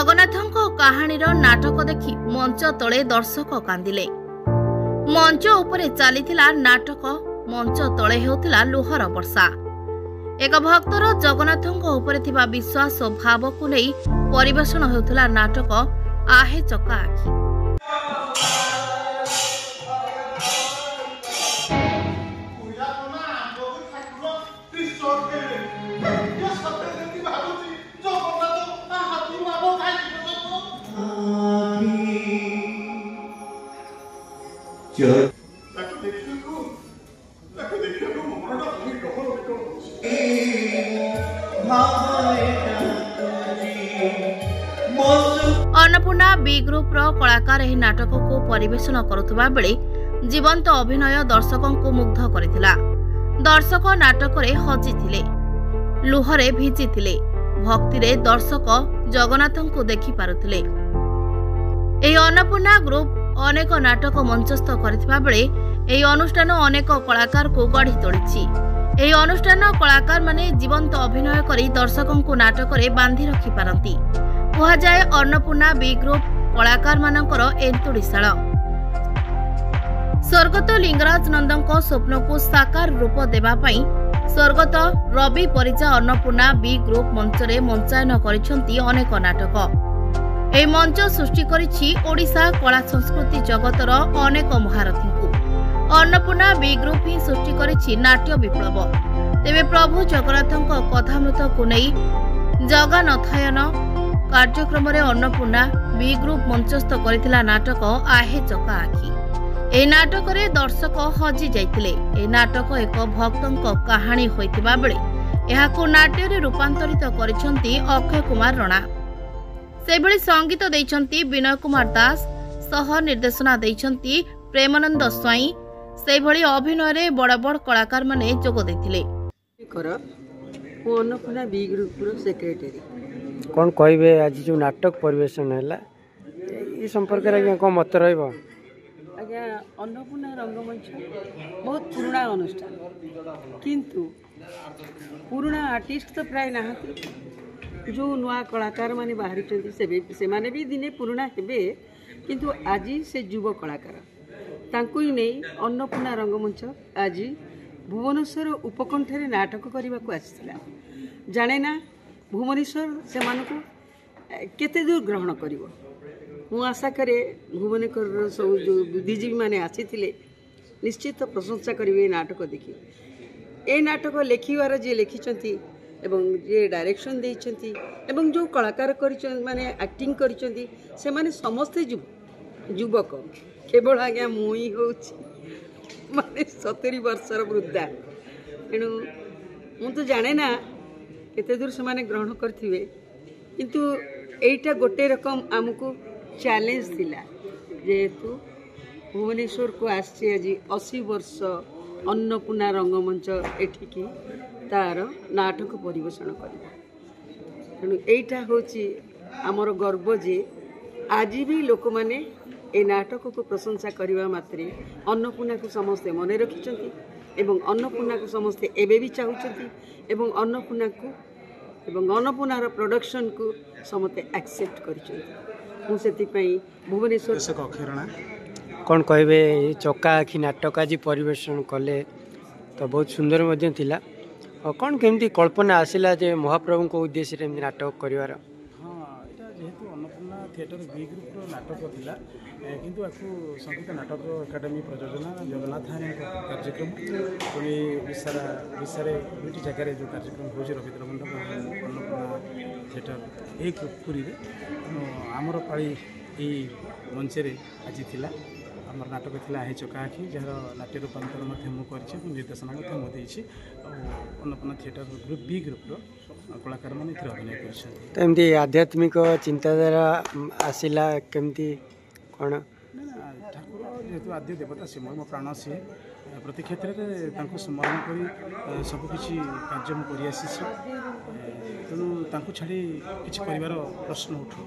जगन्नाथଙ୍କ କାହାଣୀର ନାଟକ ଦେଖି ମଞ୍ଚ ତଳେ ଦର୍ଶକ କାନ୍ଦିଲେ। ମଞ୍ଚ ଉପରେ ଚାଲିଥିଲା ନାଟକ, ମଞ୍ଚ ତଳେ ହେଉଥିଲା ଲୁହର ବର୍ଷା। ଏକ ଭକ୍ତର ଜଗନ୍ନାଥଙ୍କ ଉପରେ ଥିବା ବିଶ୍ୱାସ ଓ ଭାବକୁ ନେଇ ପରିବେଷଣ ହେଉଥିଲା ନାଟକ आहे ଚକା ଆଖି। अन्नपूर्णा बी ग्रुप कलाकार एही नाटक को परिवेषण करुवा बेले जीवंत अभिनय दर्शकों को मुग्ध करथिला। दर्शक नाटक रे हजिथिले, लुहरे भिजिथिले, भक्ति रे दर्शक जगन्नाथं को देखि पारुथिले। एही अन्नपूर्णा ग्रुप अनेक नाटक मंचस्थ करथिबा बेले एही अनुष्ठान अनेक कलाकार को गढ़ी तोड़िछि। एही अनुष्ठान कलाकार माने जीवंत अभिनय करी दर्शकों को नाटक रे बांधी रखि पारंती। कहा जाए अन्नपूर्णा बी ग्रुप कलाकार मानकर एंतुड़ीशाल। स्वर्गत लिंगराज नंदଙ୍କ स्वप्न को साकार रूप देवा पई स्वर्गत रवि परिजा अन्नपूर्णा बी ग्रुप मंचरे मंचायन करिसेंती अनेक नाटक। ए मंच सृष्टि करिछि ओडिशा कला संस्कृति जगतर अनेक महारथी को। अन्नपूर्णा बी ग्रुप ही सृष्टि करिछि नाट्य विप्लव। तेबे प्रभु जगन्नाथଙ୍କ कथामृत को नै जगन्नाथायन कार्यक्रम रे अन्नपूर्णा बी ग्रुप मंचस्थ करथिला नाटक आहे चका आखि। ए नाटक रे दर्शक हजि जाइतिले। ए नाटक एक भक्तंक कहानी होइतिबा बेले एहाकु नाट्य रे रूपांतरित करिसंती अक्षय कुमार रणा। सेबळी संगीत दैछंती विनय कुमार दास, सह निर्देशना दैछंती प्रेमानंद स्वाई। सेबळी अभिनय रे बड़ बड़ कलाकार माने जोग दैतिले। अन्नपूर्णा बी ग्रुप रो सेक्रेटरी कौन कहे आज जो नाटक परिवेशन है ये संपर्क में कौन मत रहा? आज्ञा अन्नपूर्णा रंगमंच बहुत पुराना अनुष्ठान, किंतु पुराना आर्टिस्ट तो प्राय ना जो नुआ कलाकार माने बाहरी से माने भी दिने पुराना हेबे, किंतु आज से युव कलाकार तांको ही नहीं अन्नपूर्णा रंगमंच आज भुवनेश्वर उपकंठरे नाटक करने को आसाला। जाने ना भुवनेश्वर से मानक केते दूर ग्रहण करिवो। मु आशा करे भुवनेश्वर सब जो बुद्धिजीवी माने आसीथिले निश्चित प्रशंसा करिवे नाटक देखि। ए नाटक लेखिवार जे लेखिचंती एवं जे डायरेक्शन देइचंती एवं जो कलाकार करिचंती माने एक्टिंग करिचंती से माने समस्त युवक केवल आज्ञा मुई होछि माने 70 वर्षर वृद्धा। तेणु मु तो जाने ना केते दूर से माने ग्रहण करथिबे, किंतु एइटा गोटे रकम आमको चैलेंज थिला जेहेतु भुवनेश्वर को आसी आज 80 वर्ष अन्नपूर्णा रंगमंच एठिकी तार नाटक परिवेषण कर। तेणु एइटा होची आमर गर्व जे आज भी लोक माने ए नाटक को प्रशंसा करवा मात्रे अन्नपूर्णा को समस्ते मन रखिचंती एवं अन्नपूर्णा को समस्ते एबे भी चाहूचंती एवं अन्नपूर्णा को एवं अन्नपूर्णार प्रोडक्शन को समस्ते एक्सेप्ट करिचंती। मु सेति पई भुवनेश्वर कौन कहे चका आखि नाटक आज परिवेषण कले तो बहुत सुंदर मध्य थिला। और कौन केमती कल्पना आसिला जे महाप्रभु को उद्देश्य रे नाटक करिवार? हाँ, एटा जेहेतु अन्नपूर्णा थिएटर बी ग्रुप रो नाटक थिला, किंतु आपको संगीत नाटक एकाडेमी प्रयोजना जगन्नाथ कार्यक्रम पुणी विश्व दुईटी जगह जो कार्यक्रम हो रवींद्र मंडप अन्नपूर्णा थिएटर एक पुरी आमर पाली यही मंचरे आज थिला आमर नाटक थिला आहे चका आखि, जार नाट्य रूपांतर निर्देशना मुझे Annapurna theatre group B group कलाकार मैंने अभिनय कर। आध्यात्मिक चिंताधारा आसला केमती कौन? ठाकुर जेहेतु आद्य देवता सी मो प्राण सी प्रति क्षेत्र में स्मरण कर सबकि कार्य मुझे तेणु छाड़ी किसी कर प्रश्न उठू।